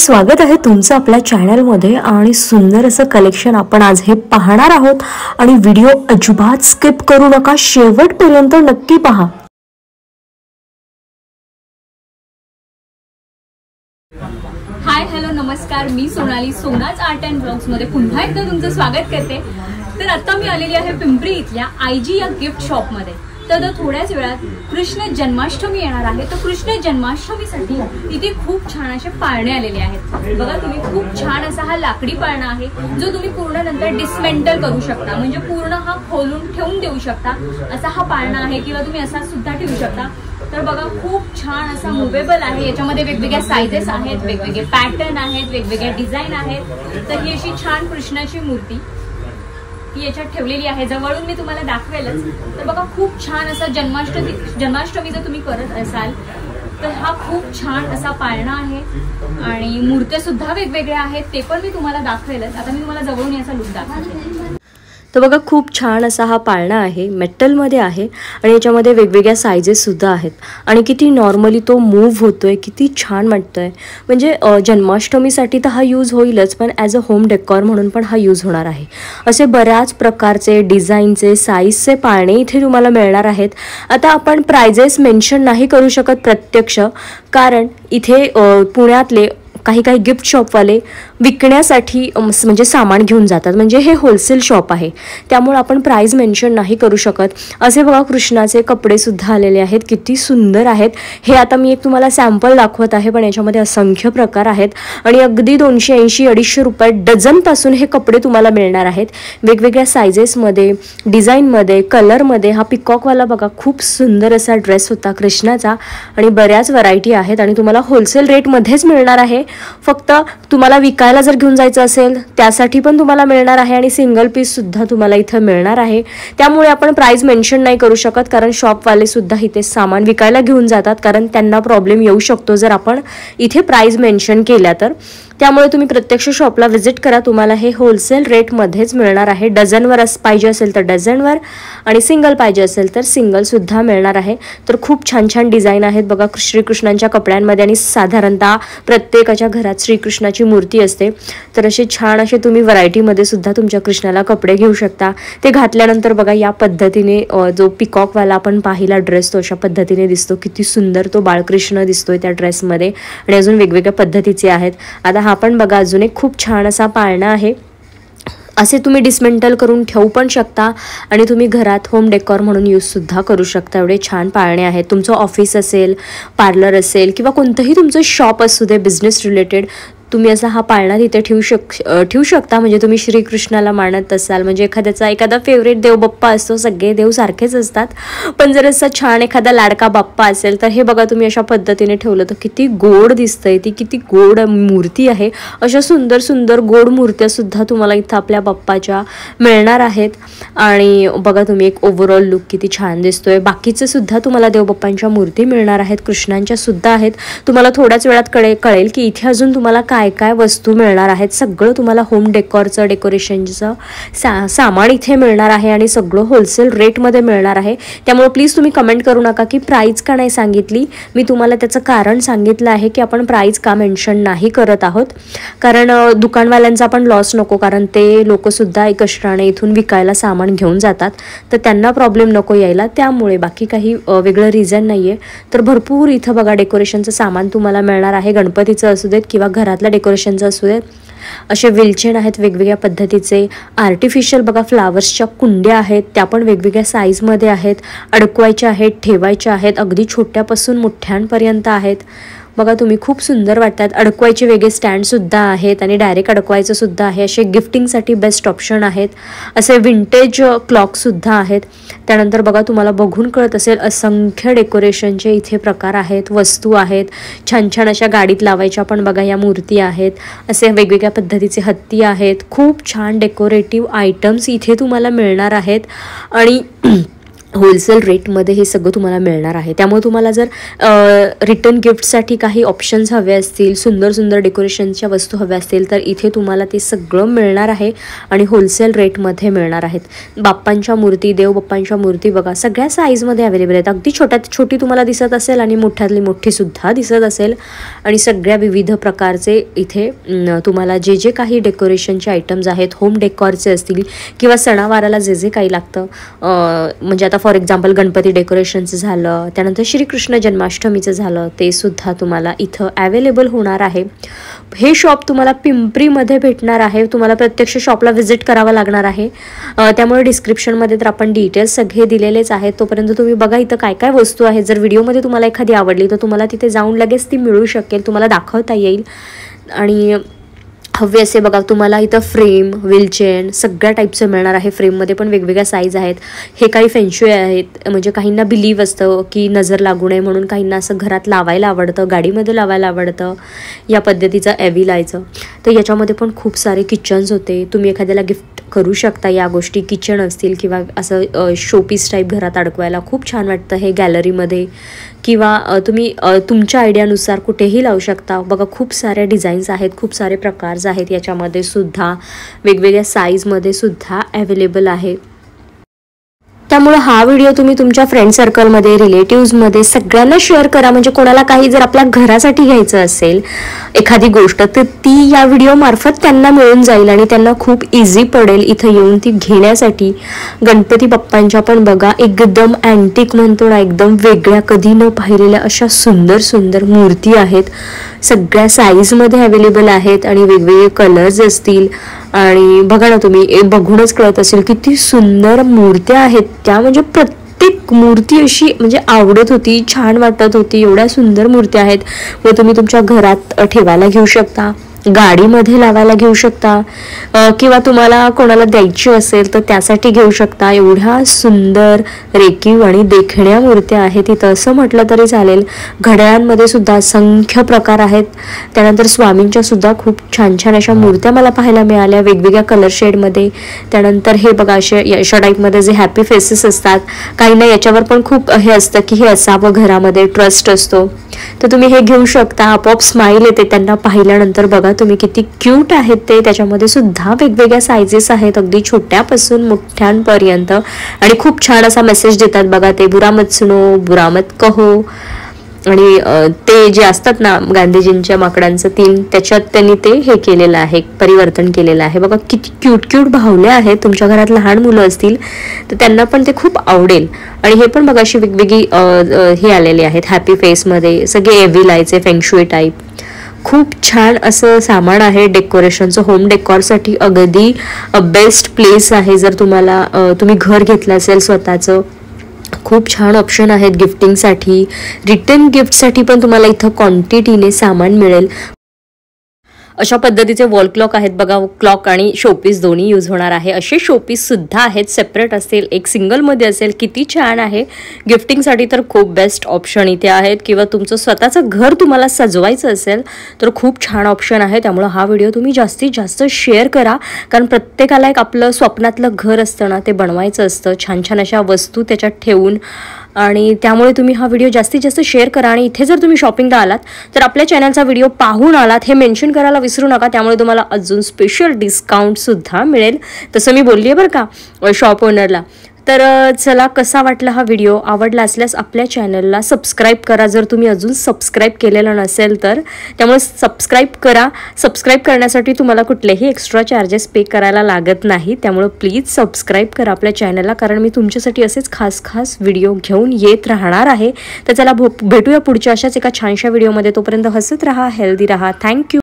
स्वागत आहे तुमचं आपल्या चॅनलमध्ये आणि सुंदर असं कलेक्शन आपण आज हे पाहणार आहोत आणि व्हिडिओ अजिबात स्किप करू नका, शेवटपर्यंत नक्की पहा। हाय हॅलो नमस्कार, मी सोनाली सोनाज आर्ट अँड ब्लॉग्स मध्ये पुन्हा एकदा तुमचं स्वागत करते। तर आता मी आलेली आहे पिंपरी इथल्या आयजी या गिफ्ट शॉप मध्ये। तर थोड्याच वेळात कृष्ण जन्माष्टमी येणार आहे, तर कृष्ण जन्माष्टमीसाठी इथे खूप छान असे पाळणे आलेले आहेत। बघा तुम्ही, खूप छान असा हा लाकडी पाळणा आहे जो तुम्ही पूर्ण नंतर डिसमेंटल करू शकता, म्हणजे पूर्ण हा खोलून ठेवून देऊ शकता असा हा पाळणा आहे, किंवा तुम्ही असा सुद्धा ठेवू शकता। तर बघा खूप छान असा मुव्हेबल आहे, याच्यामध्ये वेगवेगळ्या साइजेस आहेत, वेगवेगळे पॅटर्न आहेत, वेगवेगळ्या डिझाईन आहेत। तर ही अशी छान कृष्णाची मूर्ती ती याच्यात ठेवलेली आहे, जवळून मी तुम्हाला दाखवेलच। तर बघा खूप छान असा जन्माष्टमी जर तुम्ही करत असाल तर हा खूप छान असा पाळणा आहे आणि मूर्त्या सुद्धा वेगवेगळ्या आहेत, ते पण मी तुम्हाला दाखवेलच। आता मी तुम्हाला जवळून याचा लुक दाखवते। तर बघा खूप छान असा हा पाळणा आहे, मेटलमध्ये आहे आणि याच्यामध्ये वेगवेगळ्या साइजेस सुद्धा आहेत आणि किती नॉर्मली तो मूव्ह होतोय, किती छान वाटतोय। म्हणजे जन्माष्टमीसाठी तर हा यूज होईलच, पण ॲज अ होम डेकॉर म्हणून पण हा यूज होणार आहे। असे बऱ्याच प्रकारचे डिझाईनचे साईजचे पाळणे इथे तुम्हाला मिळणार आहेत। आता आपण प्राइजेस मेन्शन नाही करू शकत प्रत्यक्ष, कारण इथे पुण्यातले काही गिफ्ट शॉपवाले विकण्यासाठी म्हणजे सामान घेऊन जातात, म्हणजे हे होलसेल शॉप आहे, त्यामुळे आपण प्राइस मेन्शन नाही करू शकत। असे बघा कृष्णाचे कपडे सुद्धा आलेले आहेत, किती सुंदर आहेत। हे आता मी एक तुम्हाला सॅम्पल दाखवत आहे, पण याच्यामध्ये असंख्य प्रकार आहेत आणि अगदी 280-250 रुपये डझनपासून हे कपडे तुम्हाला मिळणार आहेत, वेगवेगळ्या सायझेसमध्ये, डिझाईनमध्ये, कलरमध्ये। हा पिकॉकवाला बघा खूप सुंदर असा ड्रेस होता कृष्णाचा आणि बऱ्याच व्हरायटी आहेत आणि तुम्हाला होलसेल रेटमध्येच मिळणार आहे। फक्त तुम्हाला विकायला जर घेऊन जायचं असेल त्यासाठी पण तुम्हाला मिळणार आहे आणि सिंगल पीस सुद्धा तुम्हाला इथं मिळणार आहे, त्यामुळे आपण प्राइस मेन्शन नाही करू शकत, कारण शॉपवाले सुद्धा इथे सामान विकायला घेऊन जातात, कारण त्यांना प्रॉब्लेम येऊ शकतो जर आपण इथे प्राइस मेन्शन केल्या तर। त्यामुळे तुम्ही प्रत्यक्ष शॉपला व्हिजिट करा, तुम्हाला हे होलसेल रेटमध्येच मिळणार आहे। डझनवर पाहिजे असेल तर डझनवर आणि सिंगल पाहिजे असेल तर सिंगल सुद्धा मिळणार आहे। तर खूप छान छान डिझाईन आहेत बघा श्रीकृष्णांच्या कपड्यांमध्ये आणि साधारणतः प्रत्येकाच्या घरात श्रीकृष्णाची मूर्ती असते, तर असे छान असे तुम्ही व्हरायटीमध्ये सुद्धा तुमच्या कृष्णाला कपडे घेऊ शकता। ते घातल्यानंतर बघा या पद्धतीने जो पिकॉकवाला आपण पाहिला ड्रेस तो अशा पद्धतीने दिसतो, किती सुंदर तो बाळकृष्ण दिसतोय त्या ड्रेसमध्ये आणि अजून वेगवेगळ्या पद्धतीचे आहेत। आता हा पण बघा अजून एक खूप छान असा पाळणा आहे, असे तुम्ही डिसमेंटल करून ठेवू पण शकता आणि तुम्ही घरात होम डेकॉर म्हणून यूजसुद्धा करू शकता। एवढे छान पाळणे आहेत। तुमचं ऑफिस असेल, पार्लर असेल किंवा कोणतंही तुमचं शॉप असू दे बिझनेस रिलेटेड, तुम्ही असा हा पाळणा तिथे ठेवू शकता। म्हणजे तुम्ही श्रीकृष्णाला मानत असाल, म्हणजे एखादा फेवरेट देव बाप्पा असतो, सगळे देव सारखेच असतात, पण जर असा छान एखादा लाडका बाप्पा असेल तर हे बघा तुम्ही अशा पद्धतीने ठेवलं तर किती गोड दिसतंय, ती किती गोड मूर्ती आहे। अशा सुंदर सुंदर गोड मूर्त्या सुद्धा तुम्हाला इथं आपल्या बाप्पाच्या मिळणार आहेत आणि बघा तुम्ही एक ओव्हरऑल लुक किती छान दिसतोय। बाकीचे सुद्धा तुम्हाला देवबाप्पांच्या मूर्ती मिळणार आहेत, कृष्णांच्या सुद्धा आहेत। तुम्हाला थोड्याच वेळात कळेल की इथे अजून तुम्हाला काय वस्तू मिळणार आहेत। सगळं तुम्हाला होम डेकॉरचं, डेकोरेशनचं सामान इथे मिळणार आहे आणि सगळं होलसेल रेटमध्ये मिळणार आहे। त्यामुळे प्लीज तुम्ही कमेंट करू नका की प्राइस का नाही सांगितली। मी तुम्हाला त्याचं कारण सांगितलं आहे की आपण प्राइस का मेन्शन नाही करत आहोत, कारण दुकानवाल्यांचा पण लॉस नको, कारण ते लोकसुद्धा एक कष्टाने इथून विकायला सामान घेऊन जातात, तर त्यांना प्रॉब्लेम नको यायला, त्यामुळे बाकी काही वेगळं रिझन नाही आहे। तर भरपूर इथं बघा डेकोरेशनचं सामान तुम्हाला मिळणार आहे, गणपतीचं असू देत किंवा घरातलं डेकोरेशनचं असू दे। असे विलचेन आहेत वेगवेगळ्या पद्धतीचे, आर्टिफिशियल बघा फ्लावर्सच्या कुंड्या आहेत, त्या पण वेगवेगळ्या साईजमध्ये आहेत, अडकवायच्या आहेत, ठेवायच्या आहेत, अगदी छोट्यापासून मोठ्यांपर्यंत आहेत। बघा तुम्ही खूप सुंदर वाटतात। अडकवायचे वेगळे स्टँडसुद्धा आहेत आणि डायरेक्ट अडकवायचं सुद्धा आहे, असे गिफ्टिंगसाठी बेस्ट ऑप्शन आहेत। असे विंटेज क्लॉकसुद्धा आहेत। त्यानंतर बघा तुम्हाला बघून कळत असेल असंख्य डेकोरेशनचे इथे प्रकार आहेत, वस्तू आहेत, छान छान अशा गाडीत लावायच्या पण बघा या मूर्ती आहेत, असे वेगवेगळ्या पद्धतीचे हत्ती आहेत, खूप छान डेकोरेटिव्ह आयटम्स इथे तुम्हाला मिळणार आहेत आणि होलसेल रेटमध्ये हे सगळं तुम्हाला मिळणार आहे. त्यामुळे तुम्हाला जर रिटर्न गिफ्टसाठी काही ऑप्शन्स हवे असतील, सुंदर सुंदर डेकोरेशनच्या वस्तू हव्या असतील, तर इथे तुम्हाला ते सगळं मिळणार आहे आणि होलसेल रेटमध्ये मिळणार आहेत. बाप्पांच्या मूर्ती, देवबाप्पांच्या मूर्ती बघा सगळ्या साईजमध्ये अवेलेबल आहेत. अगदी छोट्यात छोटी तुम्हाला दिसत असेल आणि मोठ्यातली मोठीसुद्धा दिसत असेल आणि सगळ्या विविध प्रकारचे इथे तुम्हाला जे जे काही डेकोरेशनचे आयटम्स आहेत, होम डेकॉरचे असतील किंवा सणावाराला जे जे काही लागतं, म्हणजे आता फॉर एक्झाम्पल गणपती डेकोरेशनचं झालं, त्यानंतर श्रीकृष्ण जन्माष्टमीचं झालं, ते सुद्धा तुम्हाला इथं अवेलेबल होणार आहे. हे शॉप तुम्हाला पिंपरीमध्ये भेटणार आहे. तुम्हाला प्रत्यक्ष शॉपला व्हिजिट करावं लागणार आहे. त्यामुळे डिस्क्रिप्शनमध्ये तर आपण डिटेल्स सगळे दिलेलेच आहेत. तोपर्यंत तुम्ही बघा इथं काय काय वस्तू आहेत. जर व्हिडिओमध्ये तुम्हाला एखादी आवडली तर तुम्हाला तिथे जाऊन लगेच ती मिळू शकेल, तुम्हाला दाखवता येईल. आणि हवे असे बघा तुम्हाला इथं फ्रेम, व्हीलचेन सगळ्या टाईपचं मिळणार आहे. फ्रेममध्ये पण वेगवेगळ्या साईज आहेत. हे काही फेंशुई आहेत, म्हणजे काहींना बिलीव असतं की नजर लागू नये म्हणून काहींना असं घरात लावायला आवडतं, गाडीमध्ये लावायला आवडतं, या पद्धतीचं एव्ही लायचं. तर याच्यामध्ये पण खूप सारे किचन्स होते. तुम्ही एखाद्याला गिफ्ट करू शकता या गोष्टी. किचन असतील किंवा असं शोपीस टाईप घरात अडकवायला खूप छान वाटतं हे गॅलरीमध्ये, किंवा तुम्ही तुमच्या आयडियानुसार कुठेही लावू शकता. बघा खूप साऱ्या डिझाईन्स आहेत, खूप सारे प्रकार आहेत याच्यामध्ये सुद्धा, वेगवेगळ्या साईजमध्ये सुद्धा अवेलेबल आहे. त्यामुळे हा व्हिडिओ तुम्ही तुमच्या फ्रेंड सर्कलमध्ये, रिलेटिव्समध्ये सगळ्यांना शेअर करा. म्हणजे कोणाला काही जर आपल्या घरासाठी घ्यायचं असेल एखादी गोष्ट, तर ती या व्हिडिओमार्फत त्यांना मिळून जाईल आणि त्यांना खूप इझी पडेल इथं येऊन ती घेण्यासाठी. गणपती बाप्पांच्या पण बघा एकदम अँटिक म्हणतो ना, एकदम वेगळ्या कधी न पाहिलेल्या अशा सुंदर सुंदर मूर्ती आहेत. सगळ्या साईजमध्ये अवेलेबल आहेत आणि वेगवेगळे कलर्स असतील. आणि बघा ना तुम्ही बघूनच कळत असेल किती सुंदर मूर्त्या आहेत त्या. म्हणजे प्रत्येक मूर्ती अशी म्हणजे आवडत होती, छान वाटत होती. एवढ्या सुंदर मूर्त्या आहेत. व तुम्ही तुमच्या घरात ठेवायला घेऊ शकता, गाडीमध्ये लावायला घेऊ शकता, किंवा तुम्हाला कोणाला द्यायची असेल तर त्यासाठी घेऊ शकता. एवढ्या सुंदर रेखीव आणि देखण्या मूर्त्या आहेत तिथं असं म्हटलं तरी चालेल. घड्याळांमध्ये सुद्धा असंख्य प्रकार आहेत. त्यानंतर स्वामींच्या सुद्धा खूप छान छान अशा मूर्त्या मला पाहायला मिळाल्या वेगवेगळ्या कलर शेडमध्ये. त्यानंतर हे बघा अशा टाईपमध्ये जे हॅपी फेसेस असतात, काहींना याच्यावर पण खूप हे असतं की हे असावं घरामध्ये, ट्रस्ट असतो, तर तुम्ही हे घेऊ शकता. आपोआप स्माईल येते त्यांना पाहिल्यानंतर. बघा तुम्ही किती क्यूट आहेत ते. त्याच्यामध्ये सुद्धा वेगवेगळ्या साईजेस आहेत, अगदी छोट्यापासून मोठ्यांपर्यंत, आणि खूप छान असा मेसेज देतात बघा ते, बुरा मत सुनो बुरा मत कहो. आणि ते जे असतात ना गांधीजींच्या माकडांचं 3, त्याच्यात त्यांनी ते हे केलेलं आहे, परिवर्तन केलेलं आहे. बघा किती क्यूट क्यूट भावले आहेत. तुमच्या घरात लहान मुलं असतील तर त्यांना पण ते खूप आवडेल. आणि हे पण बघा अशी वेगवेगळी हे आलेले आहेत हॅपी फेसमध्ये, सगळे एव्ही लायचे फेंगशुई टाईप. खूप छान असं सामान आहे डेकोरेशनचं. होम डेकॉरसाठी अगदी बेस्ट प्लेस आहे. जर तुम्ही घर घेतलं असेल स्वतःचं, खूप छान ऑप्शन आहेत गिफ्टिंगसाठी. रिटर्न गिफ्टसाठी पण तुम्हाला इथं क्वांटिटीने सामान मिळेल. अशा पद्धतीचे वॉल क्लॉक आहेत बघा. क्लॉक आणि शोपीस दोन्ही यूज होणार आहे. असे शोपीस सुद्धा आहेत, सेपरेट असतील, एक सिंगलमध्ये असेल. किती छान आहे. गिफ्टिंगसाठी तर खूप बेस्ट ऑप्शन इथे आहेत. किंवा तुमचं स्वतःचं घर तुम्हाला सजवायचं असेल तर खूप छान ऑप्शन आहे. त्यामुळे हा व्हिडिओ तुम्ही जास्तीत जास्त शेअर करा, कारण प्रत्येकाला एक आपलं स्वप्नातलं घर असतं ना, ते बनवायचं असतं, छान छान अशा वस्तू त्याच्यात ठेवून. आणि त्यामुळे तुम्ही हा व्हिडिओ जास्तीत जास्त शेअर करा. आणि इथे जर तुम्ही शॉपिंगला आलात तर आपल्या चॅनलचा व्हिडिओ पाहून आलात हे मेन्शन करायला विसरू नका. त्यामुळे तुम्हाला अजून स्पेशल डिस्काउंटसुद्धा मिळेल. तसं मी बोलली आहे बरं का शॉप ओनरला. तर चला, कसा वाटला हा व्हिडिओ? आवडला असल्यास आपल्या चॅनलला सबस्क्राईब करा जर तुम्ही अजून सबस्क्राईब केलेलं नसेल तर. त्यामुळे सबस्क्राईब करा. सबस्क्राईब करण्यासाठी तुम्हाला कुठलेही एक्स्ट्रा चार्जेस पे करायला लागत नाही. त्यामुळे प्लीज सबस्क्राईब करा आपल्या चॅनलला, कारण मी तुमच्यासाठी असेच खास खास व्हिडिओ घेऊन येत राहणार आहे. तर चला भेटूया पुढच्या अशाच एका छानशा व्हिडिओमध्ये. तोपर्यंत हसत राहा, हेल्दी राहा. थँक्यू.